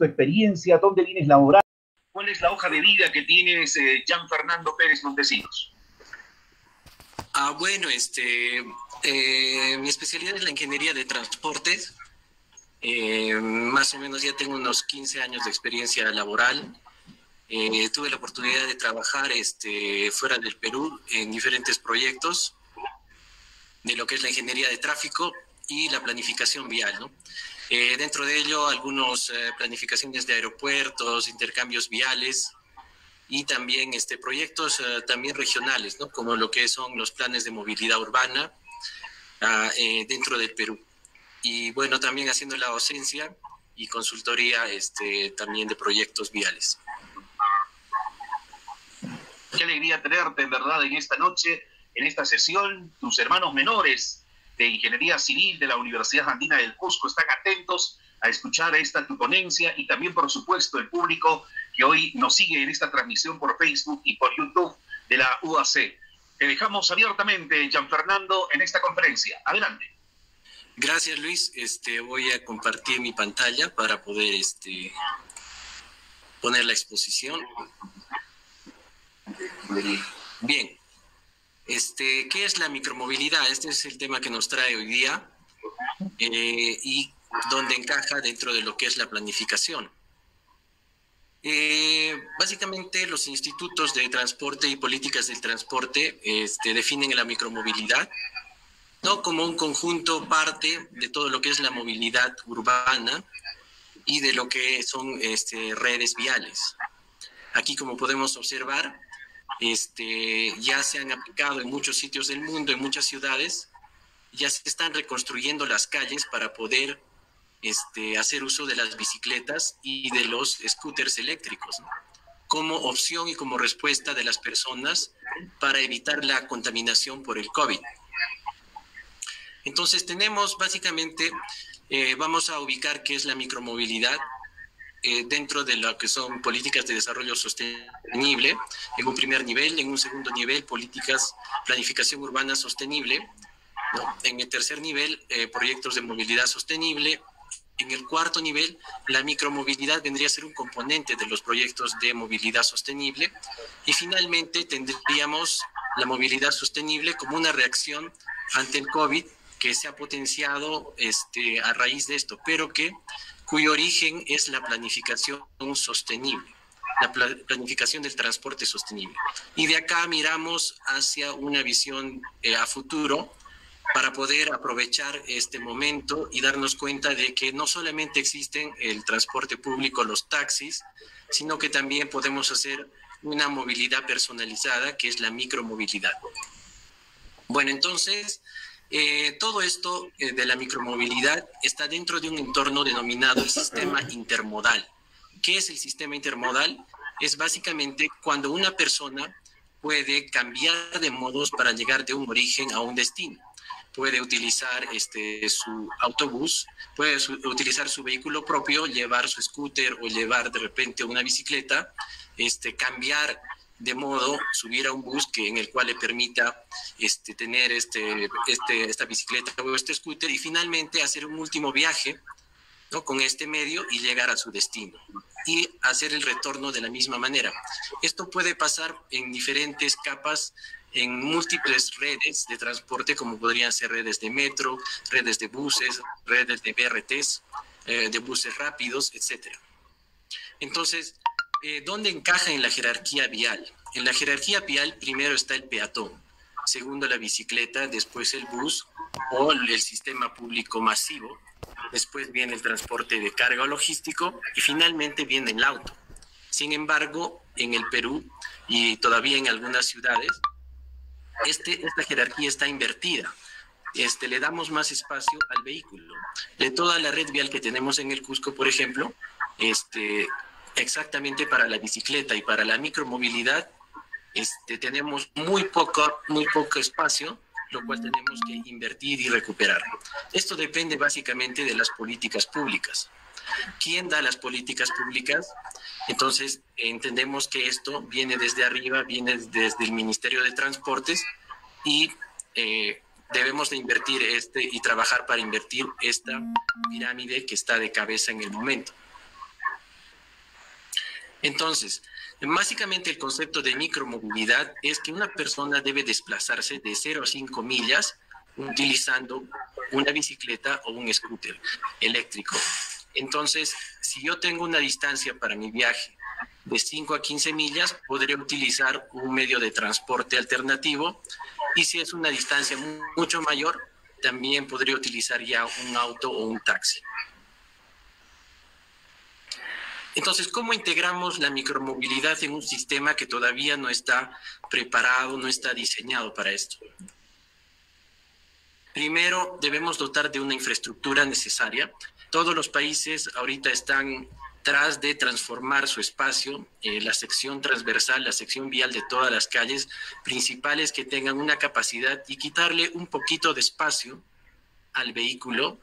tu experiencia? ¿Dónde vienes laborando? ¿Cuál es la hoja de vida que tienes, Jean Fernando Pérez Montesinos? Bueno, mi especialidad es la ingeniería de transportes. Más o menos ya tengo unos 15 años de experiencia laboral. Tuve la oportunidad de trabajar fuera del Perú en diferentes proyectos de lo que es la ingeniería de tráfico y la planificación vial, ¿no? Dentro de ello, algunos planificaciones de aeropuertos, intercambios viales y también proyectos también regionales, ¿no? Como lo que son los planes de movilidad urbana dentro del Perú. Y bueno, también haciendo la docencia y consultoría también de proyectos viales. Qué alegría tenerte, en verdad, en esta noche, en esta sesión. Tus hermanos menores de Ingeniería Civil de la Universidad Andina del Cusco están atentos a escuchar tu ponencia, y también, por supuesto, el público que hoy nos sigue en esta transmisión por Facebook y por YouTube de la UAC. Te dejamos abiertamente, Jean Fernando, en esta conferencia. Adelante. Gracias, Luis. Voy a compartir mi pantalla para poder poner la exposición. Bien. ¿Qué es la micromovilidad? Este es el tema que nos trae hoy día y dónde encaja dentro de lo que es la planificación. Básicamente, los institutos de transporte y políticas del transporte definen la micromovilidad, ¿no?, como un conjunto parte de todo lo que es la movilidad urbana y de lo que son redes viales. Aquí, como podemos observar, ya se han aplicado en muchos sitios del mundo, en muchas ciudades, ya se están reconstruyendo las calles para poder hacer uso de las bicicletas y de los scooters eléctricos, ¿no?, como opción y como respuesta de las personas para evitar la contaminación por el COVID. Entonces tenemos básicamente, vamos a ubicar qué es la micromovilidad dentro de lo que son políticas de desarrollo sostenible, en un primer nivel. En un segundo nivel, planificación urbana sostenible, ¿no? En el tercer nivel, proyectos de movilidad sostenible. En el cuarto nivel, la micromovilidad vendría a ser un componente de los proyectos de movilidad sostenible. Y finalmente tendríamos la movilidad sostenible como una reacción ante el COVID que se ha potenciado a raíz de esto, pero cuyo origen es la planificación sostenible, la planificación del transporte sostenible. Y de acá miramos hacia una visión a futuro para poder aprovechar este momento y darnos cuenta de que no solamente existen el transporte público, los taxis, sino que también podemos hacer una movilidad personalizada, que es la micromovilidad. Bueno, entonces, todo esto de la micromovilidad está dentro de un entorno denominado el sistema intermodal. ¿Qué es el sistema intermodal? Es básicamente cuando una persona puede cambiar de modos para llegar de un origen a un destino. Puede utilizar su autobús, puede utilizar su vehículo propio, llevar su scooter o llevar de repente una bicicleta, cambiar de modo, subir a un bus en el cual le permita tener esta bicicleta o este scooter, y finalmente hacer un último viaje, ¿no?, con este medio y llegar a su destino y hacer el retorno de la misma manera. Esto puede pasar en diferentes capas, en múltiples redes de transporte, como podrían ser redes de metro, redes de buses, redes de BRTs, de buses rápidos, etc. Entonces, ¿dónde encaja en la jerarquía vial? En la jerarquía vial primero está el peatón, segundo la bicicleta, después el bus o el sistema público masivo, después viene el transporte de carga o logístico y finalmente viene el auto. Sin embargo, en el Perú y todavía en algunas ciudades, esta jerarquía está invertida. Le damos más espacio al vehículo. De toda la red vial que tenemos en el Cusco, por ejemplo, exactamente para la bicicleta y para la micromovilidad, tenemos muy poco espacio, lo cual tenemos que invertir y recuperar. Esto depende básicamente de las políticas públicas. ¿Quién da las políticas públicas? Entonces, entendemos que esto viene desde arriba, viene desde el Ministerio de Transportes, y debemos de invertir y trabajar para invertir esta pirámide que está de cabeza en el momento. Entonces, básicamente el concepto de micromovilidad es que una persona debe desplazarse de 0 a 5 millas utilizando una bicicleta o un scooter eléctrico. Entonces, si yo tengo una distancia para mi viaje de 5 a 15 millas, podré utilizar un medio de transporte alternativo, y si es una distancia mucho mayor, también podría utilizar ya un auto o un taxi. Entonces, ¿cómo integramos la micromovilidad en un sistema que todavía no está preparado, no está diseñado para esto? Primero, debemos dotar de una infraestructura necesaria. Todos los países ahorita están tras de transformar su espacio, la sección transversal, la sección vial de todas las calles principales, que tengan una capacidad, y quitarle un poquito de espacio al vehículo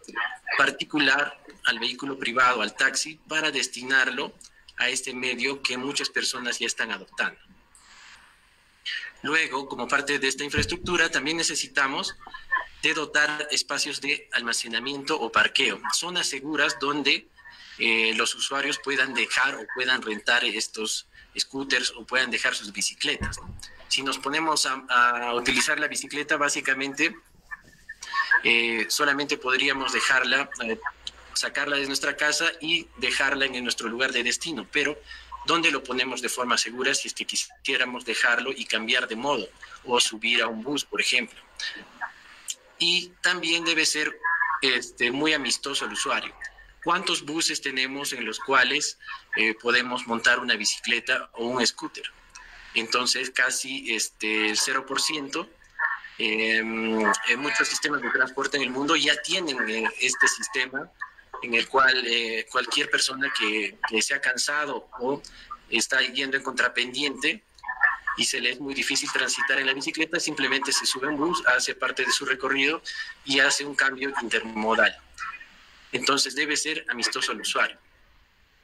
particular, al vehículo privado, al taxi, para destinarlo a este medio que muchas personas ya están adoptando. Luego, como parte de esta infraestructura, también necesitamos de dotar espacios de almacenamiento o parqueo, zonas seguras donde los usuarios puedan dejar o puedan rentar estos scooters o puedan dejar sus bicicletas. Si nos ponemos a utilizar la bicicleta, básicamente solamente podríamos dejarla, sacarla de nuestra casa y dejarla en nuestro lugar de destino, pero ¿dónde lo ponemos de forma segura si es que quisiéramos dejarlo y cambiar de modo o subir a un bus, por ejemplo? Y también debe ser muy amistoso al usuario. ¿Cuántos buses tenemos en los cuales podemos montar una bicicleta o un scooter? Entonces, casi el 0%. Muchos sistemas de transporte en el mundo ya tienen este sistema, en el cual cualquier persona que se ha cansado o está yendo en contrapendiente y se le es muy difícil transitar en la bicicleta, simplemente se sube a un bus, hace parte de su recorrido y hace un cambio intermodal. Entonces debe ser amistoso al usuario.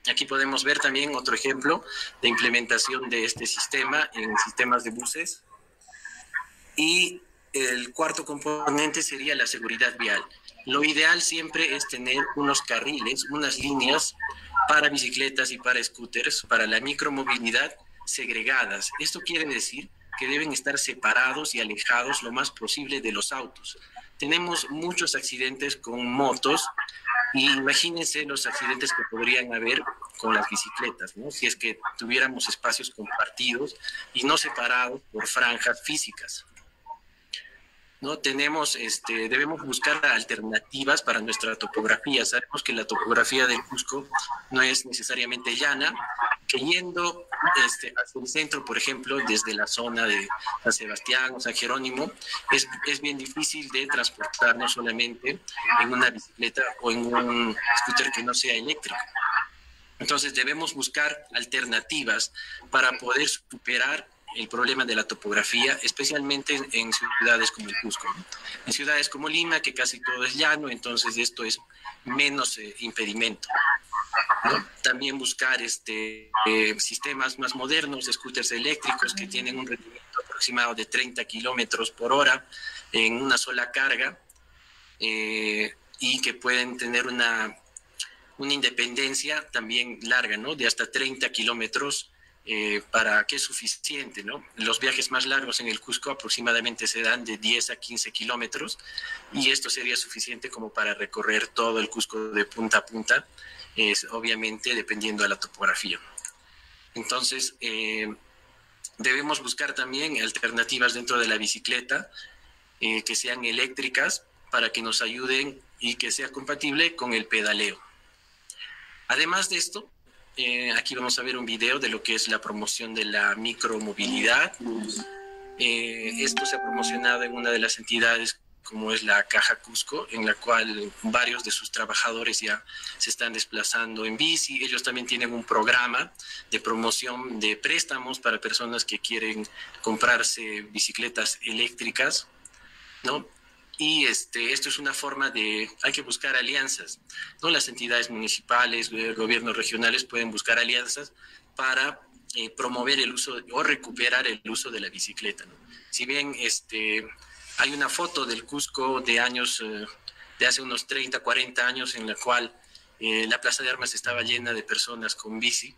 Aquí podemos ver también otro ejemplo de implementación de este sistema en sistemas de buses. Y el cuarto componente sería la seguridad vial. Lo ideal siempre es tener unos carriles, unas líneas para bicicletas y para scooters, para la micromovilidad, segregadas. Esto quiere decir que deben estar separados y alejados lo más posible de los autos. Tenemos muchos accidentes con motos, y imagínense los accidentes que podrían haber con las bicicletas, ¿no? Si es que tuviéramos espacios compartidos y no separados por franjas físicas, ¿no? Debemos buscar alternativas para nuestra topografía. Sabemos que la topografía del Cusco no es necesariamente llana, que yendo hacia el centro, por ejemplo, desde la zona de San Sebastián o San Jerónimo, es bien difícil de transportarnos solamente en una bicicleta o en un scooter que no sea eléctrico. Entonces debemos buscar alternativas para poder superar el problema de la topografía, especialmente en ciudades como el Cusco, ¿no? En ciudades como Lima, que casi todo es llano, entonces esto es menos impedimento, ¿no? También buscar sistemas más modernos de scooters eléctricos que tienen un rendimiento aproximado de 30 kilómetros por hora en una sola carga, y que pueden tener una independencia también larga, ¿no? De hasta 30 kilómetros, para que es suficiente, ¿no? Los viajes más largos en el Cusco aproximadamente se dan de 10 a 15 kilómetros, y esto sería suficiente como para recorrer todo el Cusco de punta a punta, obviamente dependiendo de la topografía. Entonces, debemos buscar también alternativas dentro de la bicicleta que sean eléctricas para que nos ayuden y que sea compatible con el pedaleo. Además de esto, aquí vamos a ver un video de lo que es la promoción de la micromovilidad. Esto se ha promocionado en una de las entidades como es la Caja Cusco, en la cual varios de sus trabajadores ya se están desplazando en bici. Ellos también tienen un programa de promoción de préstamos para personas que quieren comprarse bicicletas eléctricas, ¿no? Y esto es una forma hay que buscar alianzas, ¿no? Las entidades municipales, gobiernos regionales pueden buscar alianzas para promover el uso o recuperar el uso de la bicicleta, ¿no? Si bien hay una foto del Cusco de hace unos 30, 40 años en la cual la Plaza de Armas estaba llena de personas con bici,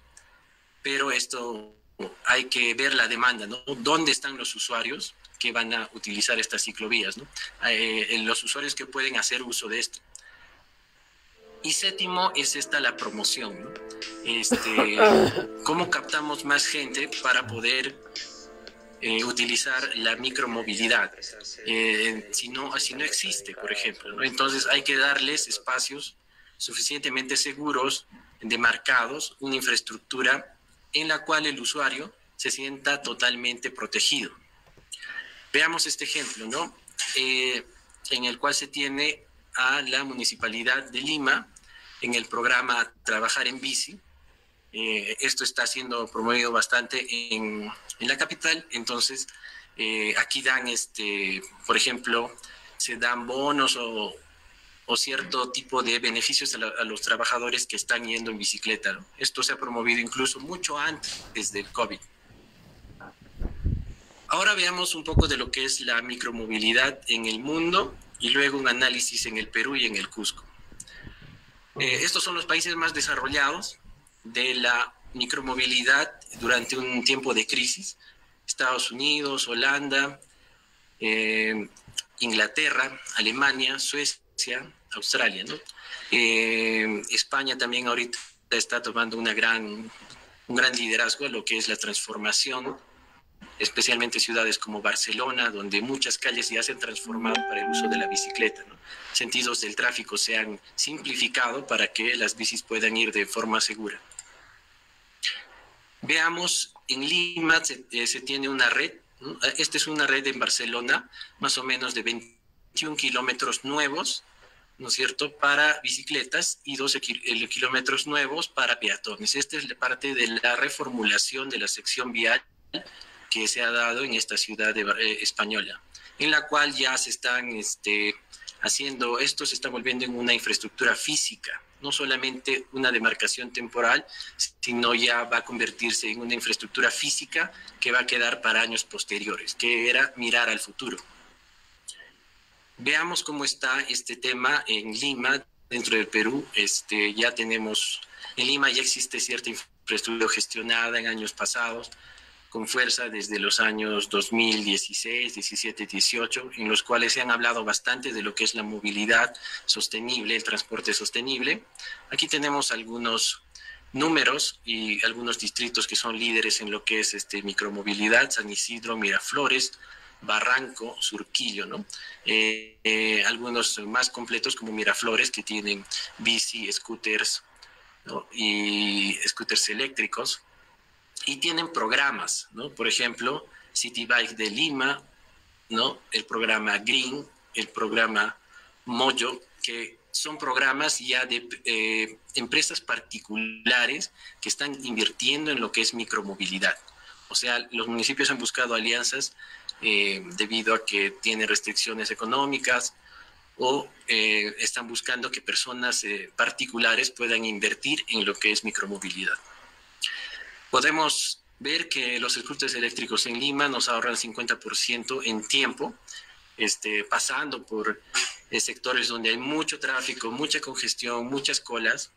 pero esto hay que ver la demanda, ¿no? ¿Dónde están los usuarios que van a utilizar estas ciclovías, ¿no? Los usuarios que pueden hacer uso de esto. Y séptimo es la promoción, ¿no? ¿Cómo captamos más gente para poder utilizar la micromovilidad? Si no existe, por ejemplo, ¿no? Entonces hay que darles espacios suficientemente seguros, demarcados, una infraestructura en la cual el usuario se sienta totalmente protegido. Veamos este ejemplo, ¿no? En el cual se tiene a la Municipalidad de Lima en el programa Trabajar en Bici. Esto está siendo promovido bastante en la capital. Entonces, aquí dan, por ejemplo, se dan bonos o cierto tipo de beneficios a los trabajadores que están yendo en bicicleta, ¿no? Esto se ha promovido incluso mucho antes del COVID. Ahora veamos un poco de lo que es la micromovilidad en el mundo y luego un análisis en el Perú y en el Cusco. Estos son los países más desarrollados de la micromovilidad durante un tiempo de crisis. Estados Unidos, Holanda, Inglaterra, Alemania, Suecia, Australia, ¿no? España también ahorita está tomando un gran liderazgo en lo que es la transformación, especialmente ciudades como Barcelona, donde muchas calles ya se han transformado para el uso de la bicicleta, ¿no? Sentidos del tráfico se han simplificado para que las bicis puedan ir de forma segura. Veamos, en Lima se tiene una red, ¿no? Esta es una red en Barcelona, más o menos de 21 kilómetros nuevos, ¿no es cierto?, para bicicletas y 12 kilómetros nuevos para peatones. Esta es la parte de la reformulación de la sección vial que se ha dado en esta ciudad española, en la cual ya se están haciendo, esto se está volviendo en una infraestructura física, no solamente una demarcación temporal, sino ya va a convertirse en una infraestructura física que va a quedar para años posteriores, que era mirar al futuro. Veamos cómo está este tema en Lima, dentro del Perú. Ya tenemos, en Lima ya existe cierta infraestructura gestionada en años pasados, con fuerza desde los años 2016, 17, 18, en los cuales se han hablado bastante de lo que es la movilidad sostenible, el transporte sostenible. Aquí tenemos algunos números y algunos distritos que son líderes en lo que es micromovilidad: San Isidro, Miraflores, Barranco, Surquillo, ¿no? Algunos más completos como Miraflores, que tienen bici, scooters, ¿no?, y scooters eléctricos. Y tienen programas, ¿no? Por ejemplo, City Bike de Lima, ¿no?, el programa Green, el programa Moyo, que son programas ya de empresas particulares que están invirtiendo en lo que es micromovilidad. O sea, los municipios han buscado alianzas debido a que tienen restricciones económicas o están buscando que personas particulares puedan invertir en lo que es micromovilidad. Podemos ver que los scooters eléctricos en Lima nos ahorran 50% en tiempo, pasando por sectores donde hay mucho tráfico, mucha congestión, muchas colas,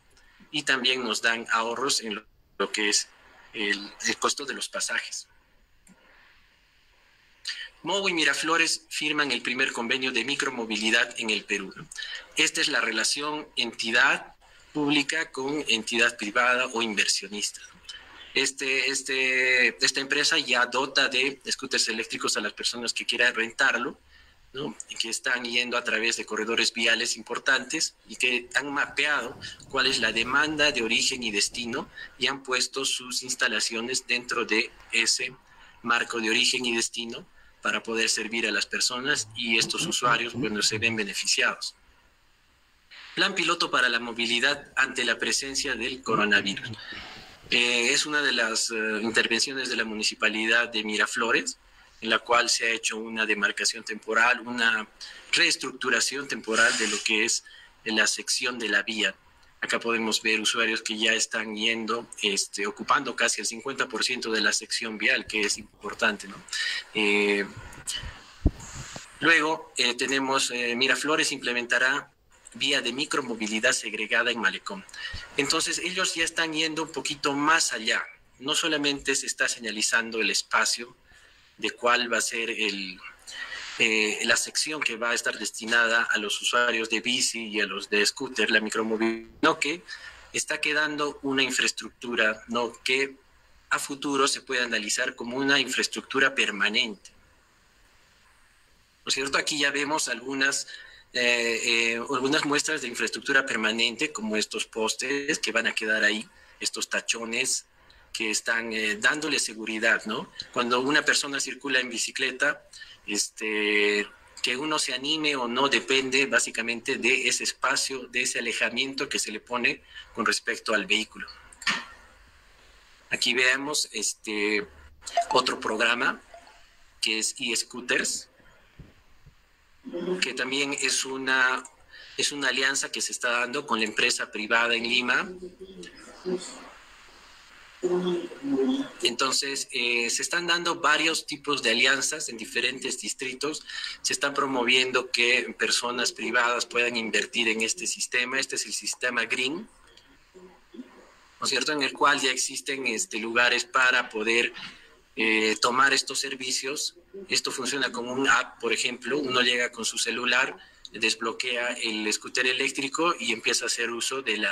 y también nos dan ahorros en lo que es el costo de los pasajes. Movo y Miraflores firman el primer convenio de micromovilidad en el Perú, ¿no? Esta es la relación entidad pública con entidad privada o inversionista. Esta empresa ya dota de scooters eléctricos a las personas que quieran rentarlo, ¿no?, y que están yendo a través de corredores viales importantes y que han mapeado cuál es la demanda de origen y destino y han puesto sus instalaciones dentro de ese marco de origen y destino para poder servir a las personas, y estos usuarios, bueno, se ven beneficiados. Plan piloto para la movilidad ante la presencia del coronavirus. Es una de las intervenciones de la Municipalidad de Miraflores, en la cual se ha hecho una demarcación temporal, una reestructuración temporal de lo que es la sección de la vía. Acá podemos ver usuarios que ya están yendo, ocupando casi el 50% de la sección vial, que es importante, ¿no? Luego tenemos Miraflores implementará vía de micromovilidad segregada en Malecón. Entonces ellos ya están yendo un poquito más allá, no solamente se está señalizando el espacio de cuál va a ser la sección que va a estar destinada a los usuarios de bici y a los de scooter, la micromovilidad, no, que está quedando una infraestructura, no, que a futuro se puede analizar como una infraestructura permanente. ¿No es cierto? Aquí ya vemos algunas muestras de infraestructura permanente, como estos postes que van a quedar ahí, estos tachones que están dándole seguridad, ¿no? Cuando una persona circula en bicicleta, que uno se anime o no depende básicamente de ese espacio, de ese alejamiento que se le pone con respecto al vehículo. Aquí veamos otro programa que es e-scooters, que también es una alianza que se está dando con la empresa privada en Lima. Entonces, se están dando varios tipos de alianzas en diferentes distritos. Se está promoviendo que personas privadas puedan invertir en este sistema. Este es el sistema Green, ¿no es cierto?, en el cual ya existen lugares para poder tomar estos servicios. Esto funciona como un app, por ejemplo. Uno llega con su celular, desbloquea el scooter eléctrico y empieza a hacer uso de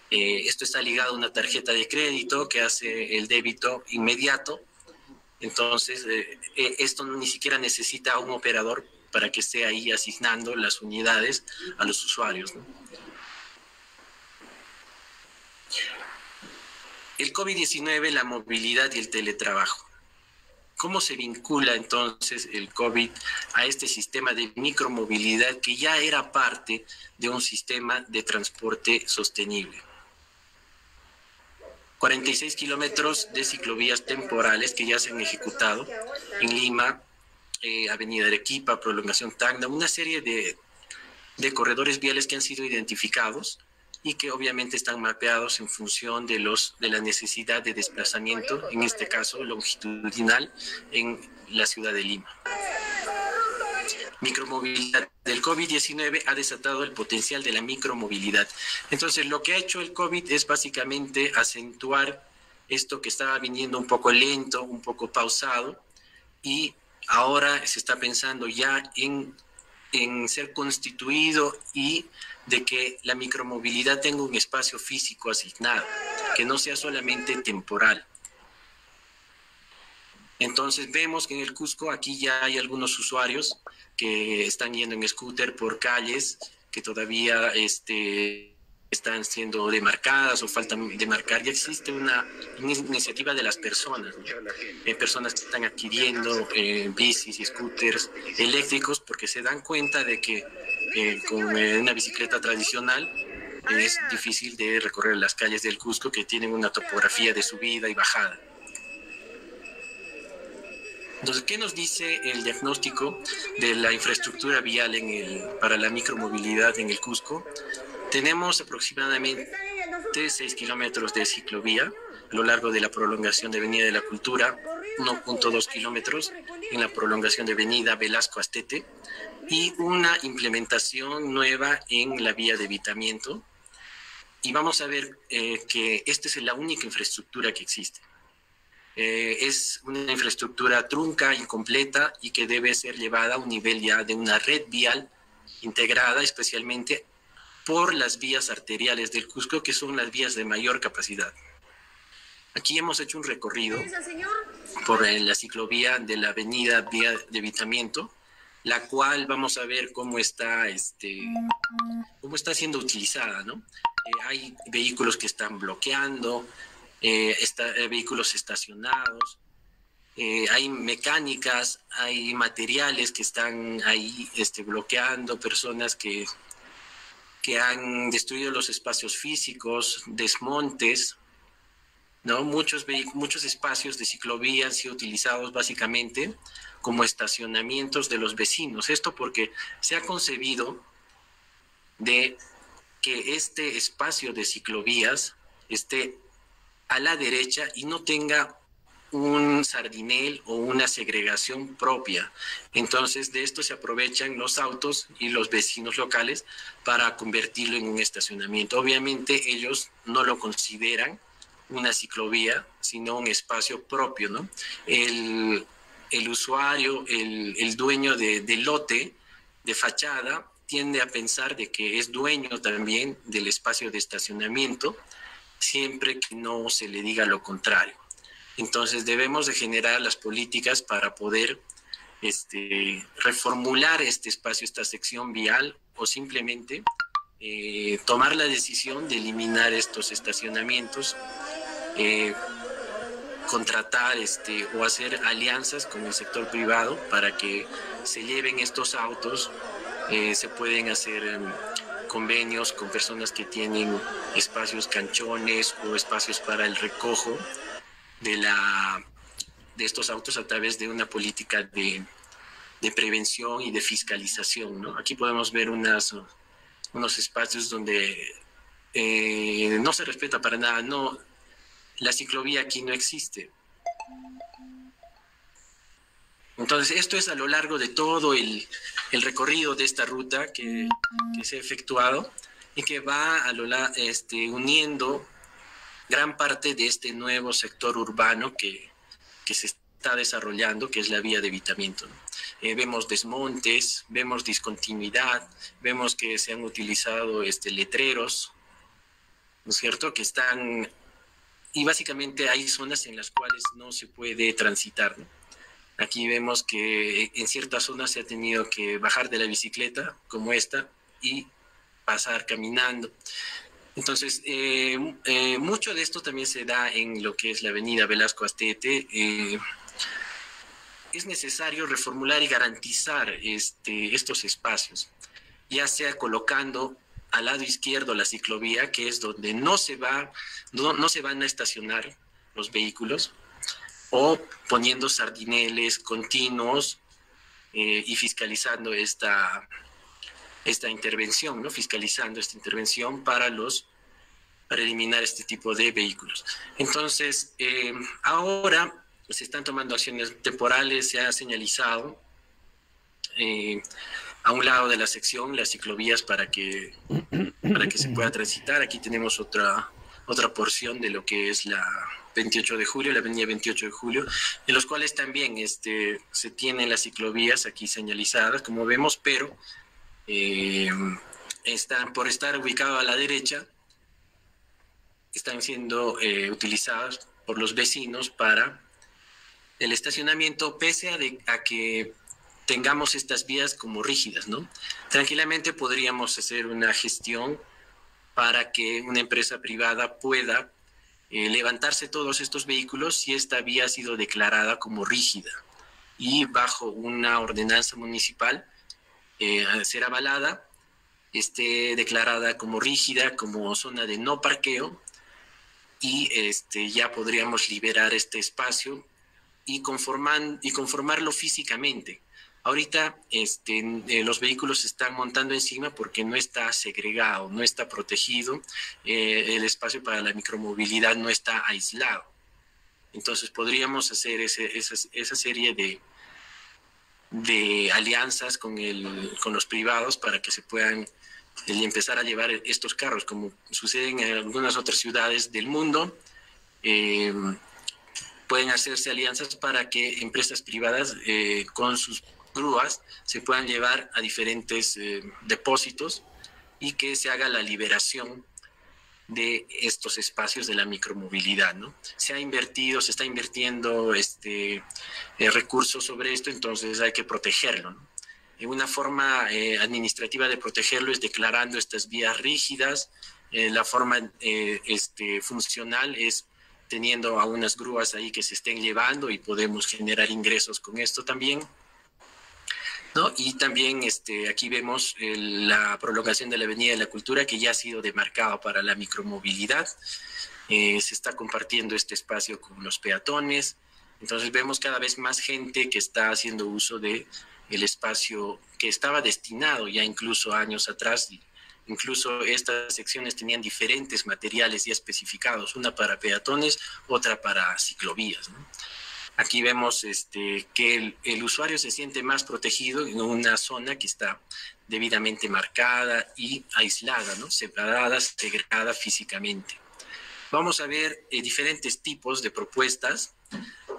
esto está ligado a una tarjeta de crédito que hace el débito inmediato. Entonces, esto ni siquiera necesita un operador para que esté ahí asignando las unidades a los usuarios, ¿no? El COVID-19, la movilidad y el teletrabajo. ¿Cómo se vincula entonces el COVID a este sistema de micromovilidad que ya era parte de un sistema de transporte sostenible? 46 kilómetros de ciclovías temporales que ya se han ejecutado en Lima, Avenida Arequipa, Prolongación Tacna, una serie de corredores viales que han sido identificados y que obviamente están mapeados en función de la necesidad de desplazamiento, en este caso longitudinal, en la ciudad de Lima. Micromovilidad. Del COVID-19 ha desatado el potencial de la micromovilidad. Entonces, lo que ha hecho el COVID es básicamente acentuar esto que estaba viniendo un poco lento, un poco pausado, y ahora se está pensando ya en ser constituido y de que la micromovilidad tenga un espacio físico asignado, que no sea solamente temporal. Entonces vemos que en el Cusco aquí ya hay algunos usuarios que están yendo en scooter por calles que todavía están siendo demarcadas o faltan demarcar. Ya existe una iniciativa de las personas, ¿no? Personas que están adquiriendo bicis y scooters eléctricos porque se dan cuenta de que con una bicicleta tradicional es difícil de recorrer las calles del Cusco, que tienen una topografía de subida y bajada. Entonces, ¿qué nos dice el diagnóstico de la infraestructura vial para la micromovilidad en el Cusco? Tenemos aproximadamente 6 kilómetros de ciclovía a lo largo de la prolongación de Avenida de la Cultura, 1.2 kilómetros en la prolongación de Avenida Velasco Astete y una implementación nueva en la vía de evitamiento. Y vamos a ver que esta es la única infraestructura que existe. Es una infraestructura trunca, incompleta y que debe ser llevada a un nivel ya de una red vial integrada, especialmente por las vías arteriales del Cusco, que son las vías de mayor capacidad. Aquí hemos hecho un recorrido por la ciclovía de la avenida Vía de Evitamiento, la cual vamos a ver cómo está siendo utilizada, ¿no? Hay vehículos que están bloqueando, vehículos estacionados, hay mecánicas, hay materiales que están ahí bloqueando, personas que han destruido los espacios físicos, desmontes, ¿no? Muchos espacios de ciclovía han sido utilizados básicamente como estacionamientos de los vecinos. Esto porque se ha concebido de que este espacio de ciclovías esté a la derecha y no tenga un sardinel o una segregación propia. Entonces, de esto se aprovechan los autos y los vecinos locales para convertirlo en un estacionamiento. Obviamente, ellos no lo consideran una ciclovía, sino un espacio propio, ¿no? El usuario, el dueño del lote, de fachada, tiende a pensar de que es dueño también del espacio de estacionamiento, siempre que no se le diga lo contrario. Entonces debemos de generar las políticas para poder reformular este espacio, esta sección vial, o simplemente tomar la decisión de eliminar estos estacionamientos, contratar o hacer alianzas con el sector privado para que se lleven estos autos. Se pueden hacer convenios con personas que tienen espacios canchones o espacios para el recojo de estos autos a través de una política de prevención y de fiscalización, ¿no? Aquí podemos ver unos espacios donde no se respeta para nada, no, la ciclovía aquí no existe. Entonces, esto es a lo largo de todo el recorrido de esta ruta que se ha efectuado y que va uniendo gran parte de este nuevo sector urbano que se está desarrollando, que es la vía de evitamiento, ¿no? Vemos desmontes, vemos discontinuidad, vemos que se han utilizado letreros, ¿no es cierto?, que están... Y básicamente hay zonas en las cuales no se puede transitar, ¿no? Aquí vemos que en ciertas zonas se ha tenido que bajar de la bicicleta, como esta, y pasar caminando. Entonces, mucho de esto también se da en lo que es la avenida Velasco Astete. Es necesario reformular y garantizar estos espacios, ya sea colocando al lado izquierdo la ciclovía, que es donde no se van a estacionar los vehículos, o poniendo sardineles continuos y fiscalizando esta intervención, ¿no? Fiscalizando esta intervención para eliminar este tipo de vehículos. Entonces, ahora se están tomando acciones temporales, se ha señalizado a un lado de la sección las ciclovías para que se pueda transitar. Aquí tenemos otra porción de lo que es la 28 de julio, la avenida 28 de julio, en los cuales también se tienen las ciclovías aquí señalizadas, como vemos, pero por estar ubicado a la derecha, están siendo utilizadas por los vecinos para el estacionamiento, pese a que tengamos estas vías como rígidas, ¿no? Tranquilamente podríamos hacer una gestión para que una empresa privada pueda levantarse todos estos vehículos si esta vía ha sido declarada como rígida y bajo una ordenanza municipal ser avalada, esté declarada como rígida, como zona de no parqueo, y ya podríamos liberar este espacio y conformarlo físicamente. Ahorita los vehículos se están montando encima porque no está segregado, no está protegido, el espacio para la micromovilidad no está aislado. Entonces podríamos hacer esa serie de alianzas con los privados para que se puedan empezar a llevar estos carros, como sucede en algunas otras ciudades del mundo. Pueden hacerse alianzas para que empresas privadas con sus grúas se puedan llevar a diferentes depósitos y que se haga la liberación de estos espacios de la micromovilidad, ¿no? Se está invirtiendo recursos sobre esto, entonces hay que protegerlo, ¿no? Una forma administrativa de protegerlo es declarando estas vías rígidas. La forma funcional es teniendo a unas grúas ahí que se estén llevando y podemos generar ingresos con esto también, ¿no? Y también aquí vemos la prolongación de la Avenida de la Cultura, que ya ha sido demarcada para la micromovilidad. Se está compartiendo este espacio con los peatones. Entonces vemos cada vez más gente que está haciendo uso de el espacio que estaba destinado ya incluso años atrás. Incluso estas secciones tenían diferentes materiales ya especificados, una para peatones, otra para ciclovías, ¿no? Aquí vemos que el usuario se siente más protegido en una zona que está debidamente marcada y aislada, ¿no? Separada, segregada físicamente. Vamos a ver diferentes tipos de propuestas.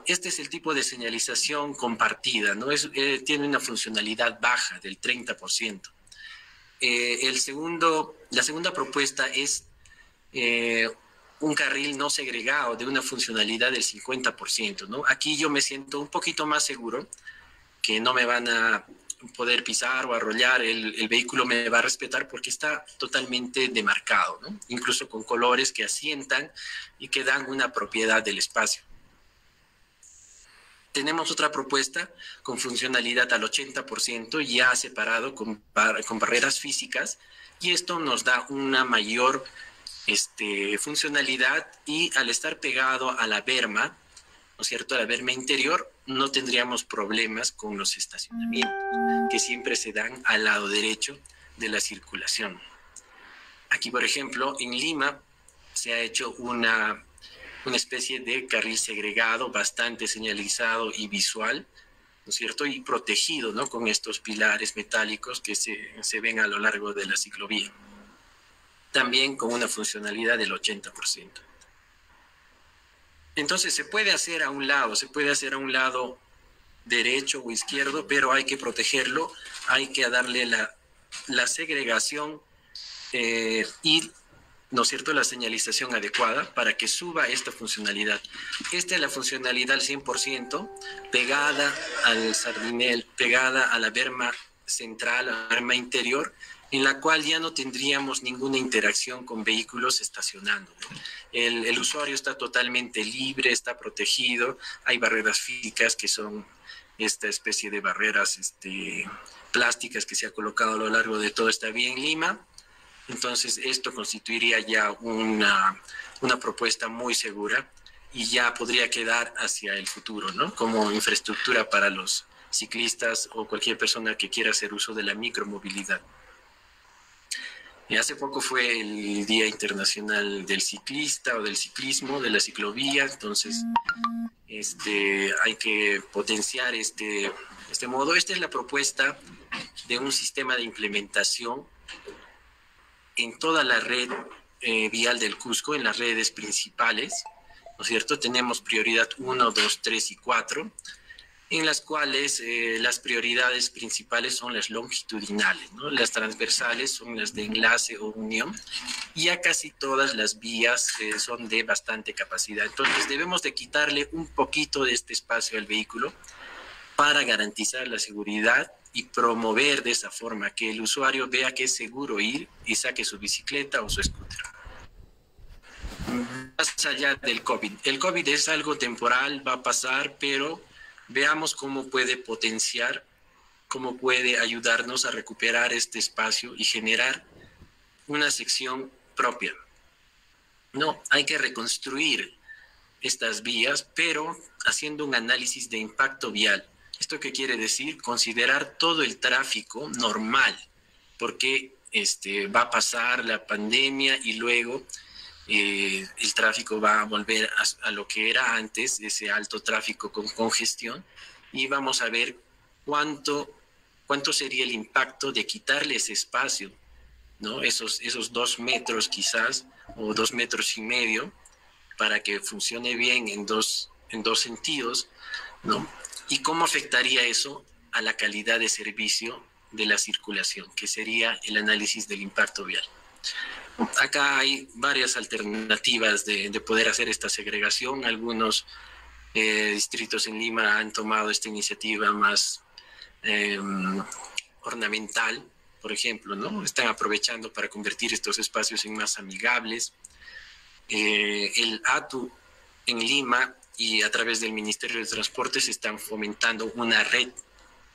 Este es el tipo de señalización compartida, ¿no? Tiene una funcionalidad baja del 30%. La segunda propuesta es un carril no segregado de una funcionalidad del 50%, ¿no? Aquí yo me siento un poquito más seguro que no me van a poder pisar o arrollar, el vehículo me va a respetar porque está totalmente demarcado, ¿no? Incluso con colores que asientan y que dan una propiedad del espacio. Tenemos otra propuesta con funcionalidad al 80%, ya separado con barreras físicas, y esto nos da una mayor funcionalidad, y al estar pegado a la berma, ¿no es cierto?, a la berma interior, no tendríamos problemas con los estacionamientos, que siempre se dan al lado derecho de la circulación. Aquí, por ejemplo, en Lima se ha hecho una especie de carril segregado, bastante señalizado y visual, ¿no es cierto?, y protegido, ¿no?, con estos pilares metálicos que se ven a lo largo de la ciclovía. También con una funcionalidad del 80%. Entonces se puede hacer a un lado derecho o izquierdo, pero hay que protegerlo, hay que darle la segregación y, ¿no es cierto?, la señalización adecuada para que suba esta funcionalidad. Esta es la funcionalidad al 100%, pegada al sardinel, pegada a la berma central, a la berma interior, en la cual ya no tendríamos ninguna interacción con vehículos estacionando, ¿no? El usuario está totalmente libre, está protegido. Hay barreras físicas que son esta especie de barreras plásticas que se ha colocado a lo largo de toda esta vía en Lima. Entonces esto constituiría ya una propuesta muy segura y ya podría quedar hacia el futuro, ¿no?, como infraestructura para los ciclistas o cualquier persona que quiera hacer uso de la micromovilidad. Y hace poco fue el Día Internacional del Ciclista o del Ciclismo, de la ciclovía, entonces hay que potenciar este modo. Esta es la propuesta de un sistema de implementación en toda la red vial del Cusco, en las redes principales, ¿no es cierto? Tenemos prioridad 1, 2, 3 y 4, en las cuales las prioridades principales son las longitudinales, ¿no? Las transversales son las de enlace o unión, y ya casi todas las vías son de bastante capacidad. Entonces debemos de quitarle un poquito de este espacio al vehículo para garantizar la seguridad y promover de esa forma que el usuario vea que es seguro ir y saque su bicicleta o su scooter. Más allá del COVID. El COVID es algo temporal, va a pasar, pero veamos cómo puede potenciar, cómo puede ayudarnos a recuperar este espacio y generar una sección propia. No, hay que reconstruir estas vías, pero haciendo un análisis de impacto vial. ¿Esto qué quiere decir? Considerar todo el tráfico normal, porque va a pasar la pandemia y luego el tráfico va a volver a lo que era antes, ese alto tráfico con congestión, y vamos a ver cuánto sería el impacto de quitarle ese espacio, ¿no? Esos 2 metros quizás, o 2,5 metros, para que funcione bien en dos sentidos, ¿no? ¿Y cómo afectaría eso a la calidad de servicio de la circulación, que sería el análisis del impacto vial? Acá hay varias alternativas de poder hacer esta segregación. Algunos distritos en Lima han tomado esta iniciativa más ornamental, por ejemplo, ¿no? Están aprovechando para convertir estos espacios en más amigables. El ATU en Lima y a través del Ministerio de Transportes están fomentando una red,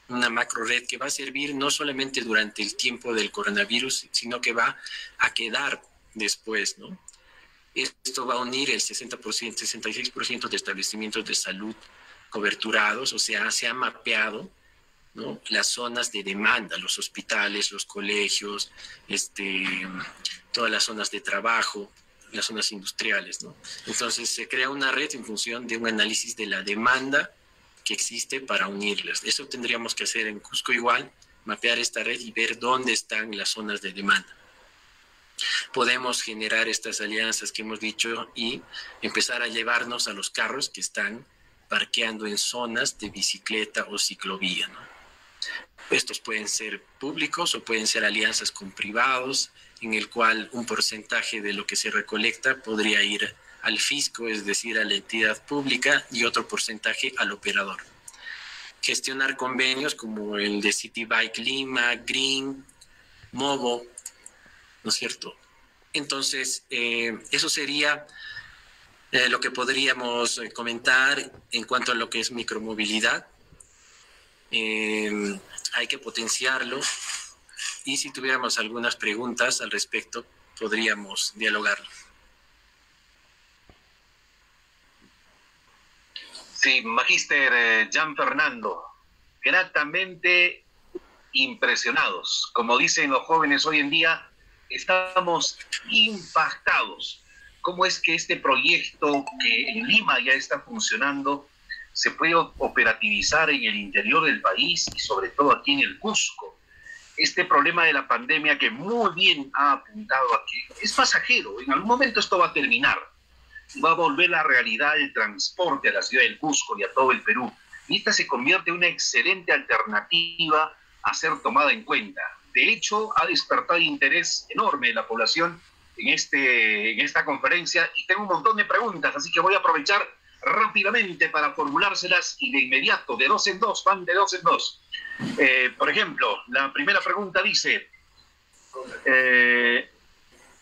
una macro red que va a servir no solamente durante el tiempo del coronavirus, sino que va a quedar después, ¿no? Esto va a unir el 60%, 66% de establecimientos de salud coberturados, o sea, se ha mapeado, ¿no?, las zonas de demanda, los hospitales, los colegios, todas las zonas de trabajo, las zonas industriales, ¿no? Entonces se crea una red en función de un análisis de la demanda que existe para unirlas. Eso tendríamos que hacer en Cusco igual, mapear esta red y ver dónde están las zonas de demanda. podemos generar estas alianzas que hemos dicho y empezar a llevarnos a los carros que están parqueando en zonas de bicicleta o ciclovía, ¿no? Estos pueden ser públicos o pueden ser alianzas con privados, en el cual un porcentaje de lo que se recolecta podría ir al fisco, es decir, a la entidad pública, y otro porcentaje al operador. Gestionar convenios como el de City Bike Lima, Green, Movo, ¿no es cierto? Entonces, eso sería lo que podríamos comentar en cuanto a lo que es micromovilidad. Hay que potenciarlo, y si tuviéramos algunas preguntas al respecto, podríamos dialogarlo. Sí, Magíster Jan Fernando, gratamente impresionados. Como dicen los jóvenes hoy en día, estamos impactados. ¿Cómo es que este proyecto que en Lima ya está funcionando se puede operativizar en el interior del país y sobre todo aquí en el Cusco? Este problema de la pandemia que muy bien ha apuntado aquí es pasajero. En algún momento esto va a terminar. Va a volver la realidad del transporte a la ciudad del Cusco y a todo el Perú. Y esta se convierte en una excelente alternativa a ser tomada en cuenta. De hecho, ha despertado interés enorme de la población en esta conferencia, y tengo un montón de preguntas, así que voy a aprovechar rápidamente para formulárselas y de inmediato, de dos en dos, van de dos en dos. Por ejemplo, la primera pregunta dice,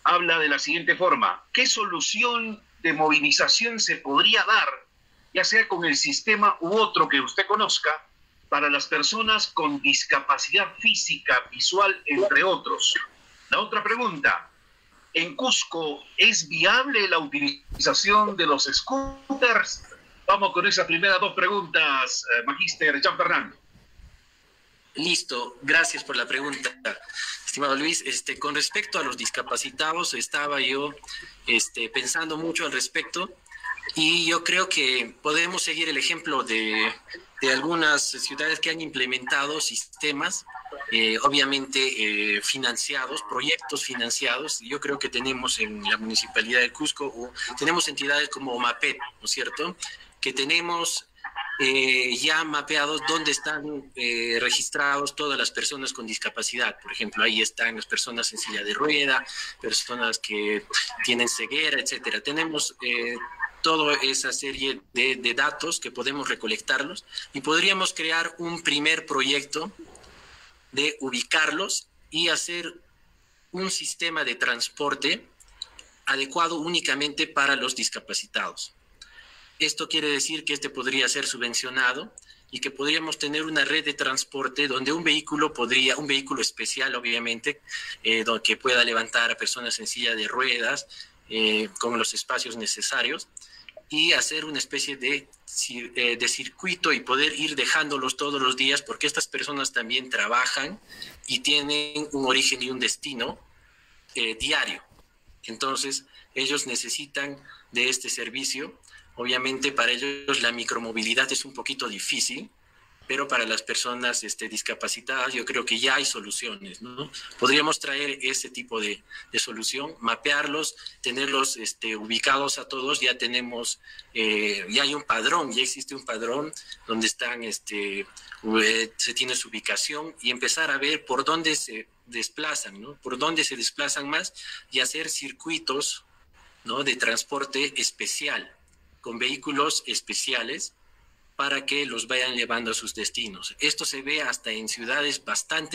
habla de la siguiente forma: ¿qué solución de movilización se podría dar, ya sea con el sistema u otro que usted conozca, para las personas con discapacidad física, visual, entre otros? La otra pregunta: ¿en Cusco es viable la utilización de los scooters? Vamos con esas primeras dos preguntas, Magíster Jan Fernando. Listo, gracias por la pregunta, estimado Luis. Con respecto a los discapacitados, estaba yo pensando mucho al respecto, y yo creo que podemos seguir el ejemplo de algunas ciudades que han implementado sistemas, obviamente financiados, proyectos financiados. Yo creo que tenemos en la Municipalidad de Cusco, tenemos entidades como MAPET, ¿no es cierto?, que tenemos ya mapeados dónde están registrados todas las personas con discapacidad. Por ejemplo, ahí están las personas en silla de rueda, personas que tienen ceguera, etcétera. Tenemos toda esa serie de datos que podemos recolectarlos, y podríamos crear un primer proyecto de ubicarlos y hacer un sistema de transporte adecuado únicamente para los discapacitados. Esto quiere decir que podría ser subvencionado, y que podríamos tener una red de transporte donde un vehículo especial, obviamente, que pueda levantar a personas en silla de ruedas, con los espacios necesarios, y hacer una especie de circuito y poder ir dejándolos todos los días, porque estas personas también trabajan y tienen un origen y un destino diario. Entonces, ellos necesitan de este servicio. Obviamente, para ellos la micromovilidad es un poquito difícil, pero para las personas discapacitadas yo creo que ya hay soluciones, ¿no? Podríamos traer ese tipo de solución, mapearlos, tenerlos ubicados a todos. Ya tenemos, ya hay un padrón, ya existe un padrón donde están, se tiene su ubicación, y empezar a ver por dónde se desplazan, ¿no? Por dónde se desplazan más, y hacer circuitos, ¿no?, de transporte especial, con vehículos especiales, para que los vayan llevando a sus destinos. Esto se ve hasta en ciudades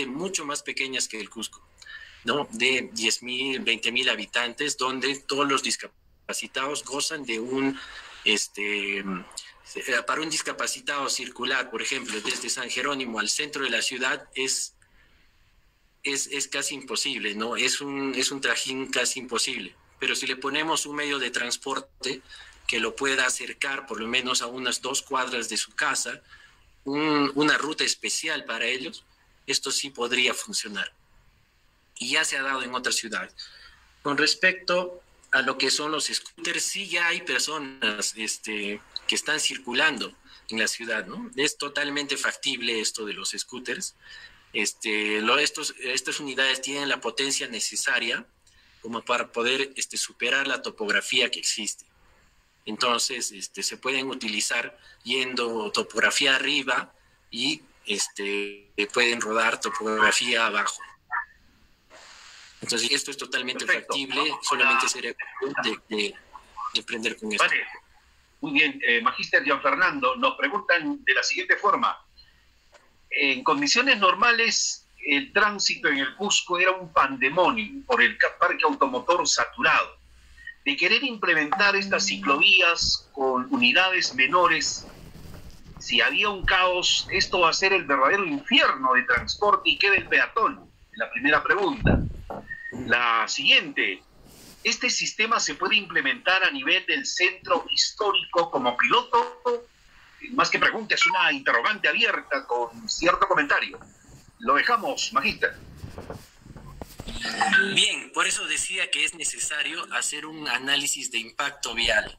mucho más pequeñas que el Cusco, ¿no?, de 10,000, 20,000 habitantes, donde todos los discapacitados gozan de para un discapacitado circular, por ejemplo, desde San Jerónimo al centro de la ciudad es casi imposible, ¿no? Es un trajín casi imposible. Pero si le ponemos un medio de transporte que lo pueda acercar por lo menos a unas 2 cuadras de su casa, una ruta especial para ellos, esto sí podría funcionar. Y ya se ha dado en otras ciudades. Con respecto a lo que son los scooters, sí ya hay personas que están circulando en la ciudad, ¿no? Es totalmente factible esto de los scooters. Estas unidades tienen la potencia necesaria, como para poder superar la topografía que existe. Entonces, se pueden utilizar yendo topografía arriba y pueden rodar topografía abajo. Entonces, esto es totalmente factible, solamente sería cuestión de emprender con esto. Vale, muy bien. Magíster Gianfernando, nos preguntan de la siguiente forma. En condiciones normales, el tránsito en el Cusco era un pandemonio por el parque automotor saturado. De querer implementar estas ciclovías con unidades menores, si había un caos, esto va a ser el verdadero infierno de transporte y queda el peatón. La primera pregunta. La siguiente, ¿este sistema se puede implementar a nivel del centro histórico como piloto? Más que pregunta, es una interrogante abierta con cierto comentario. Lo dejamos, magíster. Bien, por eso decía que es necesario hacer un análisis de impacto vial.